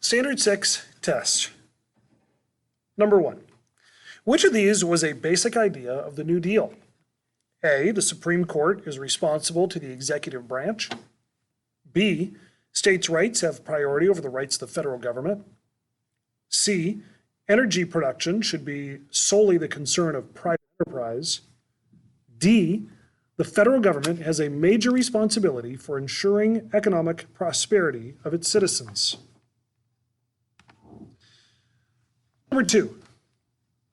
Standard 6 test. Number 1. Which of these was a basic idea of the New Deal? A, the Supreme Court is responsible to the executive branch. B, states' rights have priority over the rights of the federal government. C, energy production should be solely the concern of private enterprise. D, the federal government has a major responsibility for ensuring economic prosperity of its citizens. Number 2,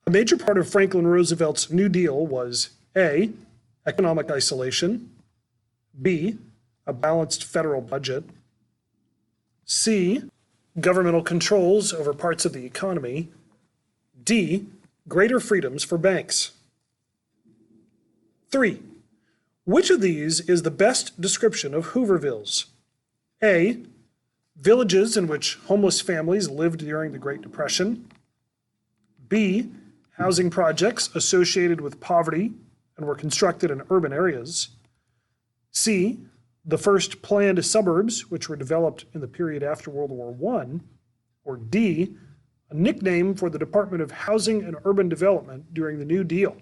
a major part of Franklin Roosevelt's New Deal was A, economic isolation, B, a balanced federal budget, C, governmental controls over parts of the economy, D, greater freedoms for banks. 3, which of these is the best description of Hoovervilles? A, villages in which homeless families lived during the Great Depression. B, housing projects associated with poverty and were constructed in urban areas. C, the first planned suburbs which were developed in the period after World War I. Or D, a nickname for the Department of Housing and Urban Development during the New Deal.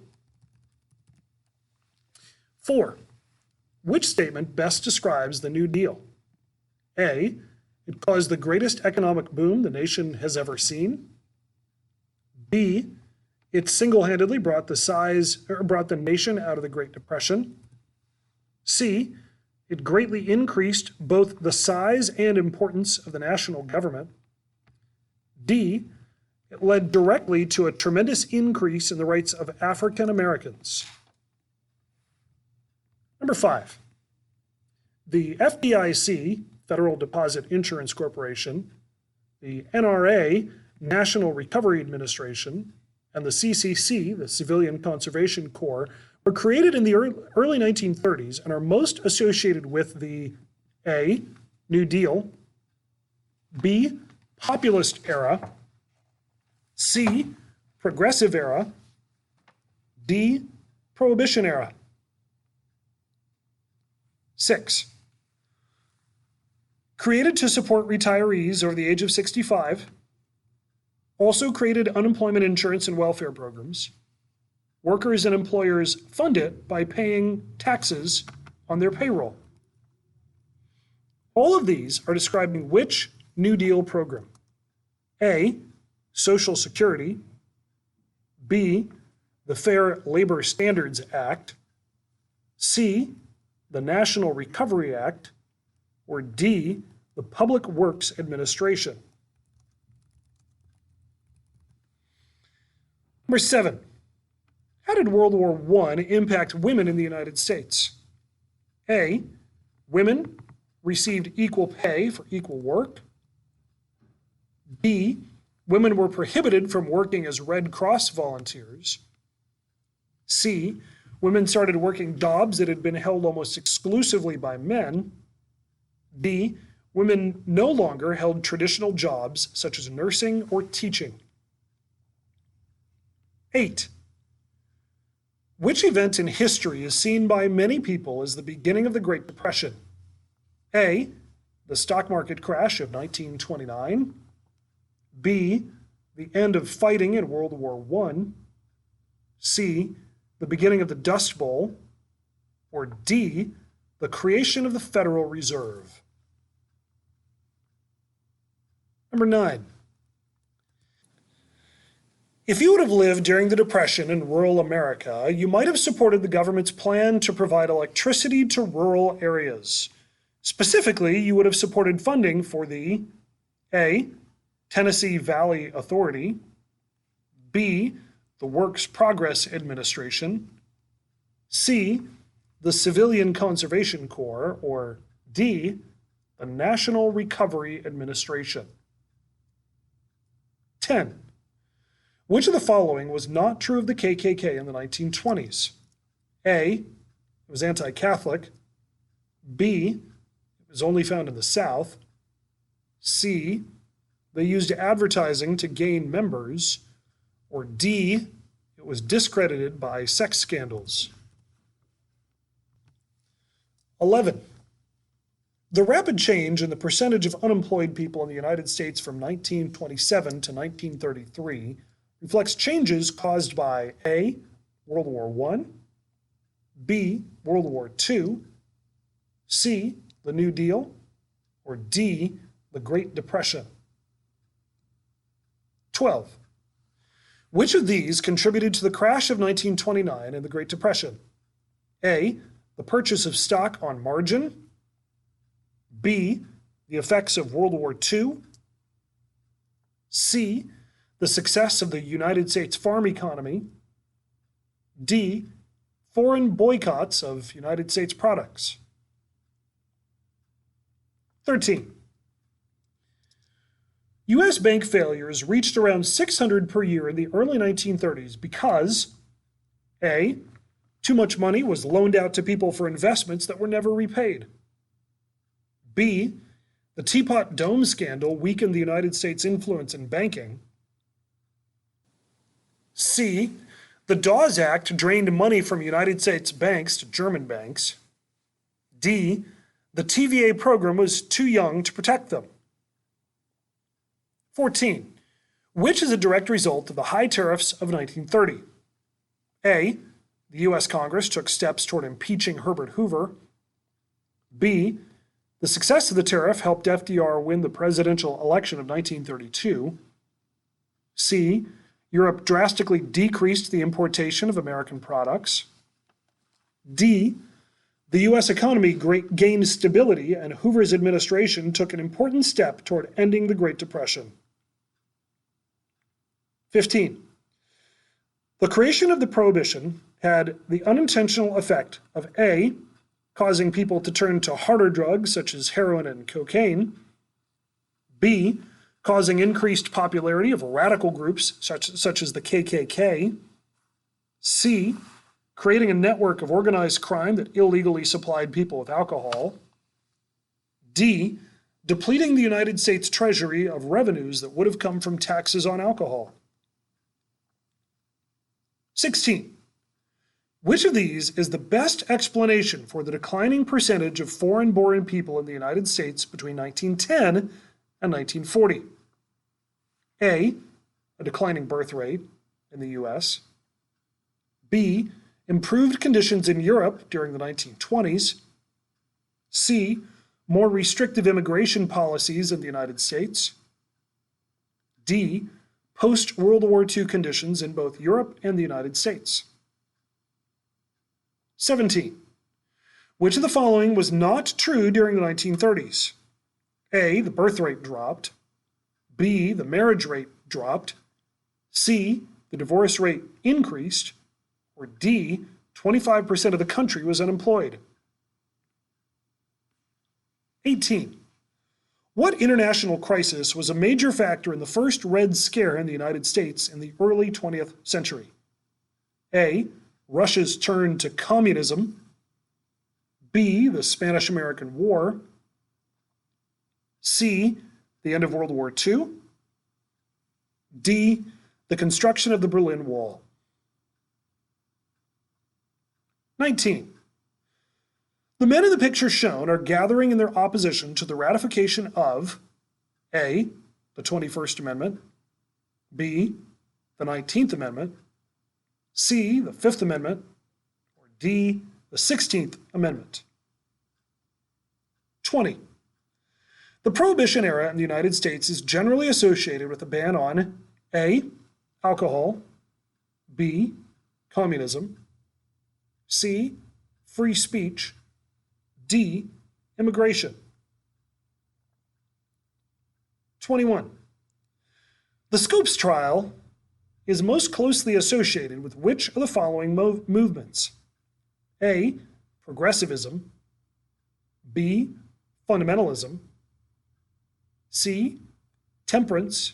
4, which statement best describes the New Deal? A, it caused the greatest economic boom the nation has ever seen. B, it single-handedly brought the nation out of the Great Depression. C, it greatly increased both the size and importance of the national government. D, it led directly to a tremendous increase in the rights of African Americans. Number 5, the FDIC, Federal Deposit Insurance Corporation, the NRA, National Recovery Administration, and the CCC, the Civilian Conservation Corps, were created in the early 1930s and are most associated with the A, New Deal, B, Populist era, C, Progressive era, D, Prohibition era. 6, created to support retirees over the age of 65, also created unemployment insurance and welfare programs. Workers and employers fund it by paying taxes on their payroll. All of these are describing which New Deal program? A, Social Security, B, the Fair Labor Standards Act, C, the National Recovery Act, or D, the Public Works Administration. Number 7, how did World War I impact women in the United States? A, women received equal pay for equal work. B, women were prohibited from working as Red Cross volunteers. C, women started working jobs that had been held almost exclusively by men. D, women no longer held traditional jobs such as nursing or teaching. 8, which event in history is seen by many people as the beginning of the Great Depression? A, the stock market crash of 1929. B, the end of fighting in World War I. C, the beginning of the Dust Bowl. Or D, the creation of the Federal Reserve. Number 9, if you would have lived during the Depression in rural America, you might have supported the government's plan to provide electricity to rural areas. Specifically, you would have supported funding for the A, Tennessee Valley Authority, B, the Works Progress Administration, C, the Civilian Conservation Corps, or D, the National Recovery Administration. 10, which of the following was not true of the KKK in the 1920s? A, it was anti-Catholic. B, it was only found in the South. C, they used advertising to gain members. Or D, it was discredited by sex scandals. 11, The rapid change in the percentage of unemployed people in the United States from 1927 to 1933 reflects changes caused by A, World War I, B, World War II, C, the New Deal, or D, the Great Depression. 12. Which of these contributed to the crash of 1929 and the Great Depression? A, the purchase of stock on margin. B, the effects of World War II. C, the success of the United States farm economy. D, foreign boycotts of United States products. 13. U.S. bank failures reached around 600 per year in the early 1930s because A, too much money was loaned out to people for investments that were never repaid. B, the Teapot Dome scandal weakened the United States' influence in banking. C, the Dawes Act drained money from United States banks to German banks. D, the TVA program was too young to protect them. 14. Which is a direct result of the high tariffs of 1930? A, the U.S. Congress took steps toward impeaching Herbert Hoover. B, the success of the tariff helped FDR win the presidential election of 1932. C, Europe drastically decreased the importation of American products. D, the U.S. economy gained stability and Hoover's administration took an important step toward ending the Great Depression. 15. The creation of the Prohibition had the unintentional effect of A, causing people to turn to harder drugs such as heroin and cocaine. B, causing increased popularity of radical groups such as the KKK. C, creating a network of organized crime that illegally supplied people with alcohol. D, depleting the United States Treasury of revenues that would have come from taxes on alcohol. 16. Which of these is the best explanation for the declining percentage of foreign-born people in the United States between 1910 and 1940? A, a declining birth rate in the U.S. B, improved conditions in Europe during the 1920s. C, more restrictive immigration policies in the United States. D, post-World War II conditions in both Europe and the United States. 17. Which of the following was not true during the 1930s? A, the birth rate dropped. B, the marriage rate dropped. C, the divorce rate increased. Or D, 25% of the country was unemployed. 18. What international crisis was a major factor in the first Red Scare in the United States in the early 20th century? A, Russia's turn to communism. B, the Spanish-American War. C, the end of World War II. D, the construction of the Berlin Wall. 19. The men in the picture shown are gathering in their opposition to the ratification of A, the 21st Amendment, B, the 19th Amendment, C, the 5th Amendment, or D, the 16th Amendment. 20. The Prohibition era in the United States is generally associated with a ban on A, alcohol, B, communism, C, free speech, D, immigration. 21. The Scopes trial is most closely associated with which of the following movements? A, progressivism, B, fundamentalism, C, temperance,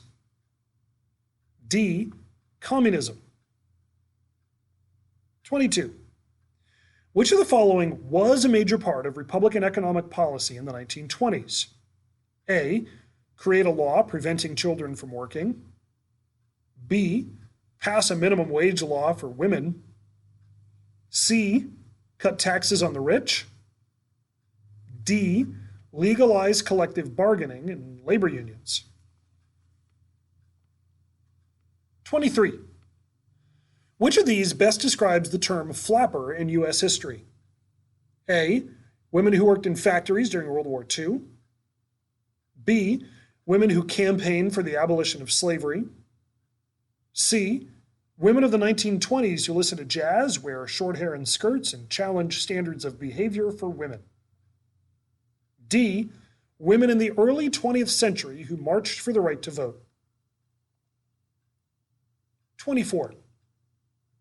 D, communism. 22. Which of the following was a major part of Republican economic policy in the 1920s? A, create a law preventing children from working. B, pass a minimum wage law for women. C, cut taxes on the rich. D, legalize collective bargaining and labor unions. 23. Which of these best describes the term flapper in U.S. history? A. Women who worked in factories during World War II. B. Women who campaigned for the abolition of slavery. C. Women of the 1920s who listen to jazz, wear short hair and skirts, and challenge standards of behavior for women. D. Women in the early 20th century who marched for the right to vote. 24.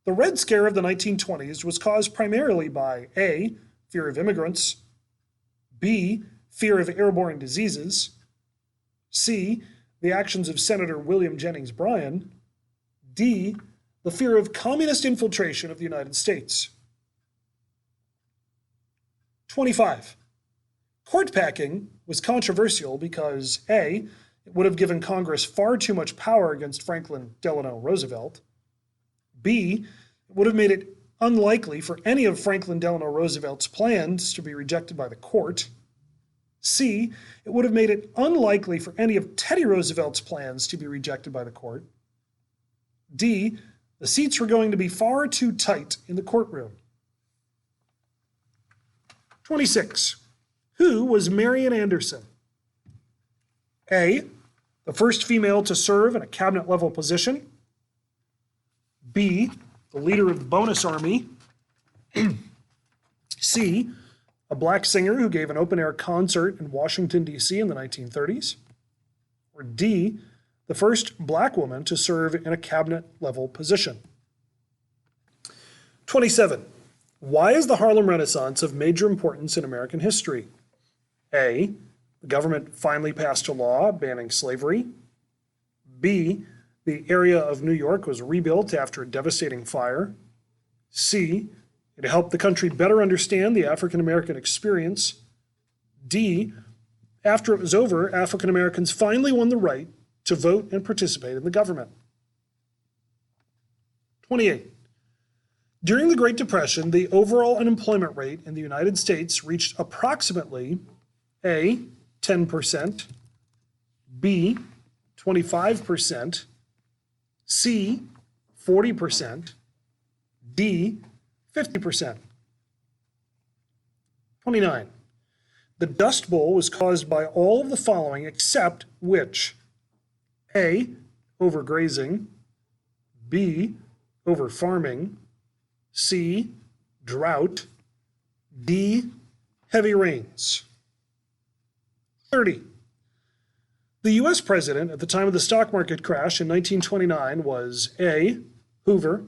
The Red Scare of the 1920s was caused primarily by A. Fear of immigrants, B. Fear of airborne diseases, C. The actions of Senator William Jennings Bryan, D. The fear of communist infiltration of the United States. 25. Court packing was controversial because A. It would have given Congress far too much power against Franklin Delano Roosevelt. B. It would have made it unlikely for any of Franklin Delano Roosevelt's plans to be rejected by the court. C. It would have made it unlikely for any of Teddy Roosevelt's plans to be rejected by the court. D. The seats were going to be far too tight in the courtroom. 26. Who was Marian Anderson? A. The first female to serve in a cabinet-level position. B. The leader of the Bonus Army. C. A black singer who gave an open-air concert in Washington, D.C. in the 1930s. Or D. The first black woman to serve in a cabinet-level position. 27. Why is the Harlem Renaissance of major importance in American history? A. The government finally passed a law banning slavery. B. The area of New York was rebuilt after a devastating fire. C. It helped the country better understand the African American experience. D. After it was over, African Americans finally won the right to vote and participate in the government. 28. During the Great Depression, the overall unemployment rate in the United States reached approximately A. 10%, B. 25%, C. 40%, D. 50%. 29. The Dust Bowl was caused by all of the following except which? A. Overgrazing, B. Overfarming, C. Drought, D. Heavy rains. 30. The U.S. president at the time of the stock market crash in 1929 was A. Hoover,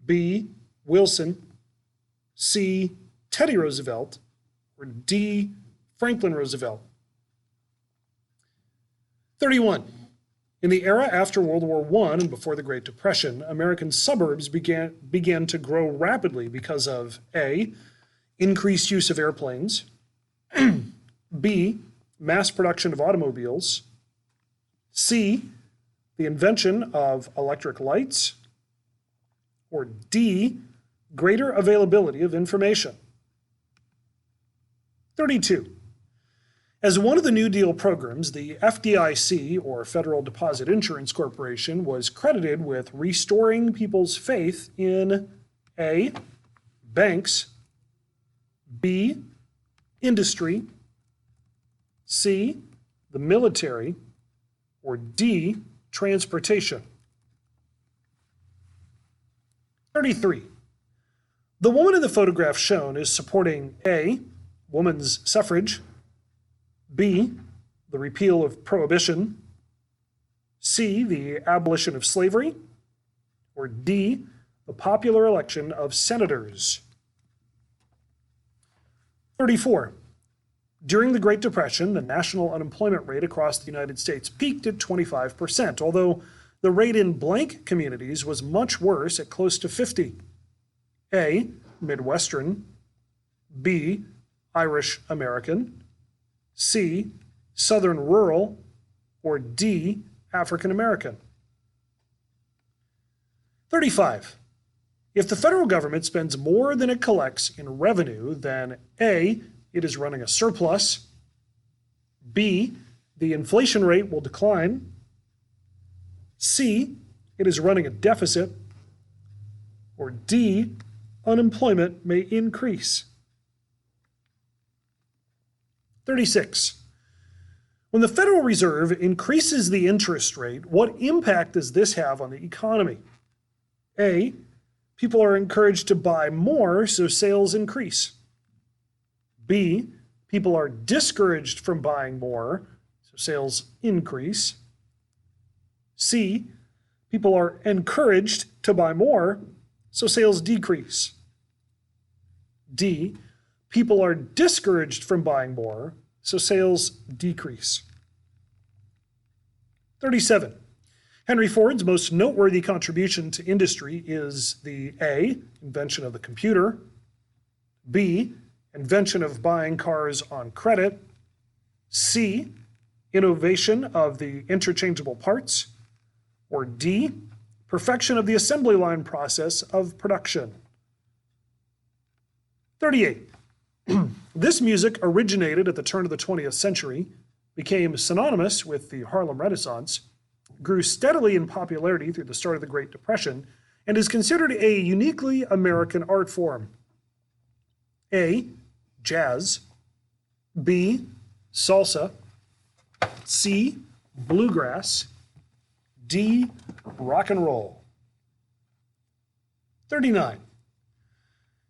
B. Wilson, C. Teddy Roosevelt, or D. Franklin Roosevelt. 31. In the era after World War I and before the Great Depression, American suburbs began to grow rapidly because of A. Increased use of airplanes, B. Mass production of automobiles, C. The invention of electric lights, or D. Greater availability of information. 32. As one of the New Deal programs, the FDIC, or Federal Deposit Insurance Corporation, was credited with restoring people's faith in A. Banks, B. Industry, C. The military, or D. Transportation. 33. The woman in the photograph shown is supporting A. Woman's suffrage, B. The repeal of prohibition, C. The abolition of slavery, or D. The popular election of senators. 34. During the Great Depression, the national unemployment rate across the United States peaked at 25%, although the rate in blank communities was much worse at close to 50. A. Midwestern, B. Irish American, C. Southern rural, or D. African American. 35. If the federal government spends more than it collects in revenue, then A. It is running a surplus, B, the inflation rate will decline. C, it is running a deficit. Or D, unemployment may increase. 36. When the Federal Reserve increases the interest rate, what impact does this have on the economy? A, people are encouraged to buy more, so sales increase. B, people are discouraged from buying more, so sales increase. C, people are encouraged to buy more, so sales decrease. D, people are discouraged from buying more, so sales decrease. 37. Henry Ford's most noteworthy contribution to industry is the A, invention of the computer, B, invention of buying cars on credit, C, innovation of the interchangeable parts, or D, perfection of the assembly line process of production. 38. This music originated at the turn of the 20th century, became synonymous with the Harlem Renaissance, grew steadily in popularity through the start of the Great Depression, and is considered a uniquely American art form. A, jazz. B, salsa. C, bluegrass. D, rock and roll. 39.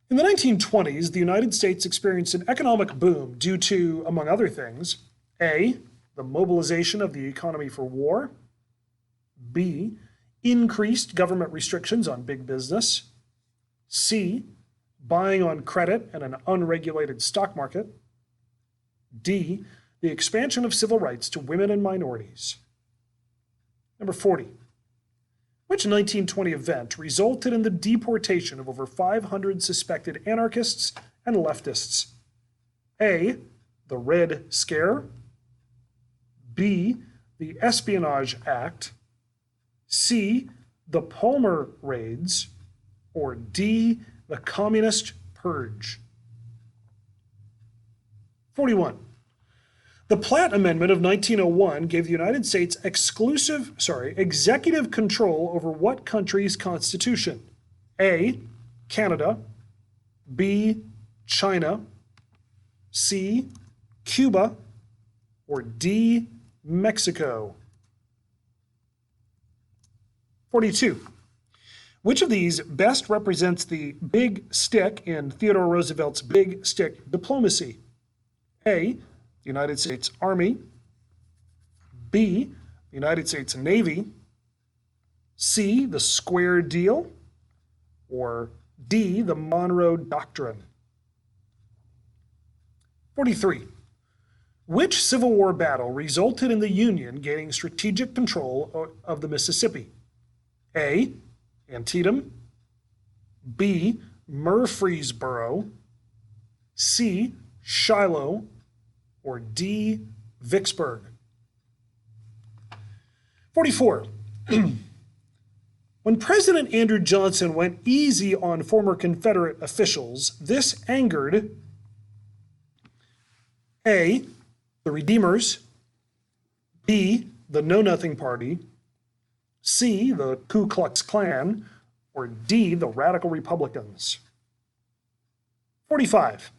In the 1920s, the United States experienced an economic boom due to, among other things, A, the mobilization of the economy for war. B, increased government restrictions on big business. C, buying on credit and an unregulated stock market. D, the expansion of civil rights to women and minorities. Number 40. Which 1920 event resulted in the deportation of over 500 suspected anarchists and leftists? A, the Red Scare. B, the Espionage Act. C, the Palmer Raids. Or D, the Communist Purge. 41. The Platt Amendment of 1901 gave the United States executive control over what country's constitution? A, Canada. B, China. C, Cuba. Or D, Mexico. 42. Which of these best represents the big stick in Theodore Roosevelt's big stick diplomacy? A, the United States Army. B, the United States Navy. C, the Square Deal. Or D, the Monroe Doctrine. 43. Which Civil War battle resulted in the Union gaining strategic control of the Mississippi? A, Antietam. B, Murfreesboro. C, Shiloh. Or D, Vicksburg. 44. When President Andrew Johnson went easy on former Confederate officials, this angered A, the Redeemers. B, the Know Nothing Party. C, the Ku Klux Klan. Or D, the Radical Republicans. 45.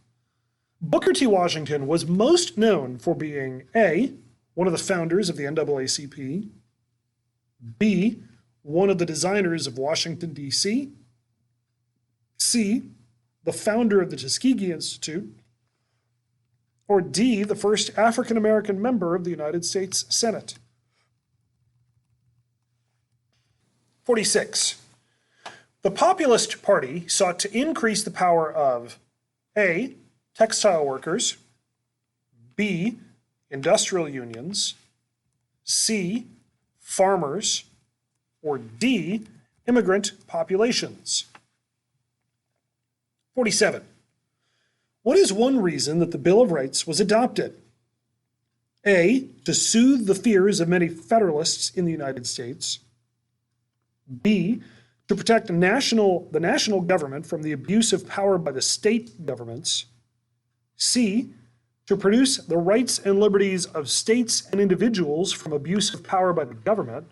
Booker T. Washington was most known for being A, one of the founders of the NAACP, B, one of the designers of Washington, D.C., C, the founder of the Tuskegee Institute, or D, the first African-American member of the United States Senate. 46. The Populist Party sought to increase the power of A, textile workers. B, industrial unions. C, farmers. Or D, immigrant populations. 47. What is one reason that the Bill of Rights was adopted? A, to soothe the fears of many Federalists in the United States. B, to protect the national government from the abuse of power by the state governments. C, to produce the rights and liberties of states and individuals from abuse of power by the government,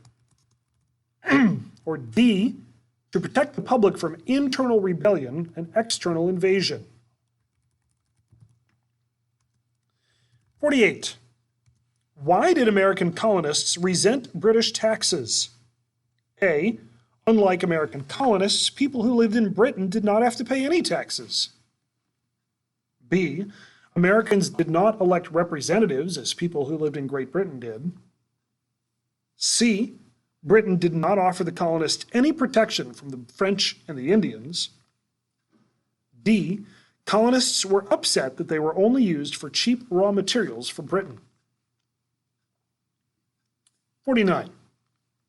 or D, to protect the public from internal rebellion and external invasion. 48. Why did American colonists resent British taxes? A, unlike American colonists, people who lived in Britain did not have to pay any taxes. B, Americans did not elect representatives as people who lived in Great Britain did. C, Britain did not offer the colonists any protection from the French and the Indians. D, colonists were upset that they were only used for cheap raw materials for Britain. 49.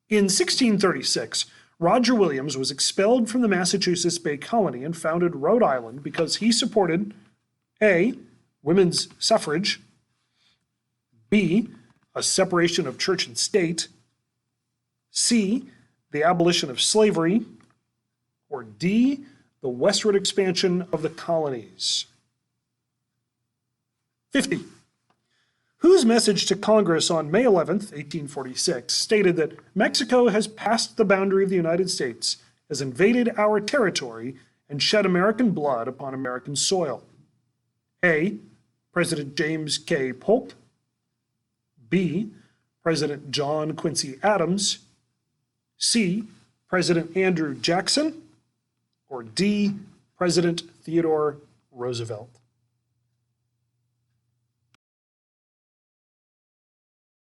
In 1636, Roger Williams was expelled from the Massachusetts Bay Colony and founded Rhode Island because he supported A, women's suffrage, B, a separation of church and state, C, the abolition of slavery, or D, the westward expansion of the colonies. 50. Whose message to Congress on May 11th, 1846, stated that Mexico has passed the boundary of the United States, has invaded our territory, and shed American blood upon American soil? A, President James K. Polk. B, President John Quincy Adams. C, President Andrew Jackson. Or D, President Theodore Roosevelt.